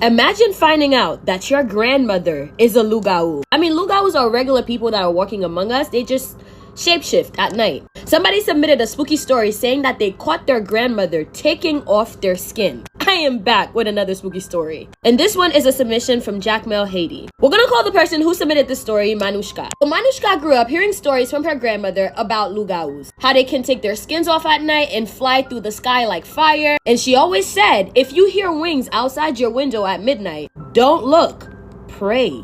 Imagine finding out that your grandmother is a lugau. I mean, lugaus are regular people that are walking among us. They just shapeshift at night. Somebody submitted a spooky story saying that they caught their grandmother taking off their skin. I am back with another spooky story. And this one is a submission from Jackmel Haiti. We're gonna call the person who submitted this story Manushka. So Manushka grew up hearing stories from her grandmother about lugaus, how they can take their skins off at night and fly through the sky like fire. And she always said, if you hear wings outside your window at midnight, don't look, pray.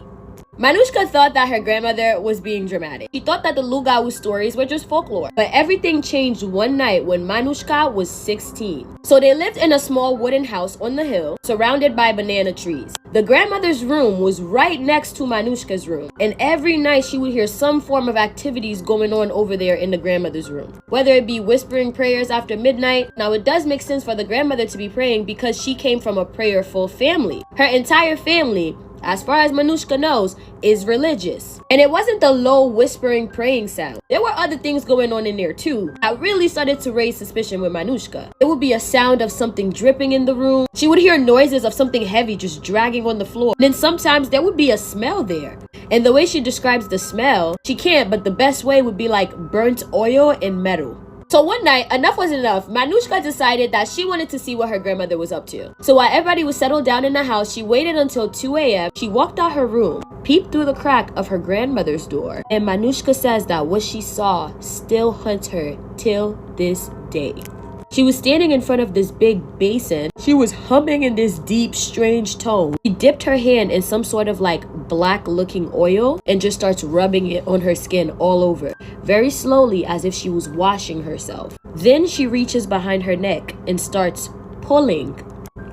Manushka thought that her grandmother was being dramatic. She thought that the lugau stories were just folklore. But everything changed one night when Manushka was 16. So they lived in a small wooden house on the hill, surrounded by banana trees. The grandmother's room was right next to Manushka's room. And every night she would hear some form of activities going on over there in the grandmother's room. Whether it be whispering prayers after midnight. Now it does make sense for the grandmother to be praying because she came from a prayerful family. Her entire family, as far as Manushka knows, is religious. And it wasn't the low whispering praying sound. There were other things going on in there too. I really started to raise suspicion with Manushka. It would be a sound of something dripping in the room. She would hear noises of something heavy just dragging on the floor. And then sometimes there would be a smell there. And the way she describes the smell, she can't, but the best way would be like burnt oil and metal. So one night, enough was enough. Manushka decided that she wanted to see what her grandmother was up to. So while everybody was settled down in the house, she waited until 2 a.m. She walked out her room, peeped through the crack of her grandmother's door, and Manushka says that what she saw still haunts her till this day. She was standing in front of this big basin. She was humming in this deep, strange tone. She dipped her hand in some sort of like black looking oil and just starts rubbing it on her skin all over, very slowly as if she was washing herself. Then she reaches behind her neck and starts pulling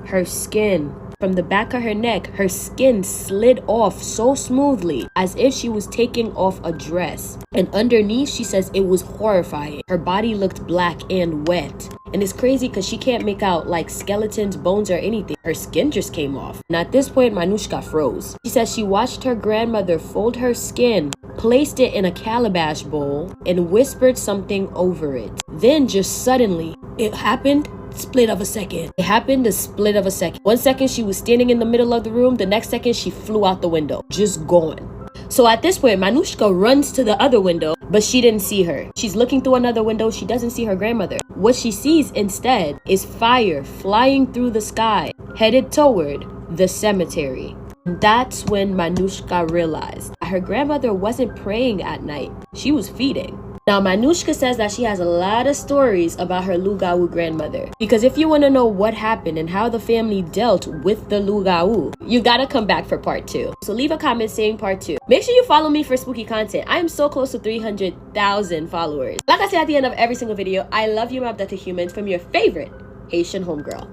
her skin. From the back of her neck, her skin slid off so smoothly as if she was taking off a dress. And underneath, she says it was horrifying. Her body looked black and wet. And it's crazy because she can't make out like skeletons, bones, or anything. Her skin just came off. And at this point, Manushka froze. She says she watched her grandmother fold her skin, placed it in a calabash bowl, and whispered something over it. Then just suddenly, it happened. Split of a second. It happened a split of a second. 1 second she was standing in the middle of the room. The next second she flew out the window. Just gone. So at this point, Manushka runs to the other window, but she didn't see her. She's looking through another window. She doesn't see her grandmother. What she sees instead is fire flying through the sky, headed toward the cemetery. That's when Manushka realized that her grandmother wasn't praying at night. She was feeding. Now, Manushka says that she has a lot of stories about her lugau grandmother. Because if you want to know what happened and how the family dealt with the lugau, you gotta come back for part 2. So leave a comment saying part 2. Make sure you follow me for spooky content. I am so close to 300,000 followers. Like I say at the end of every single video, I love you, my abducted humans, from your favorite Haitian homegirl.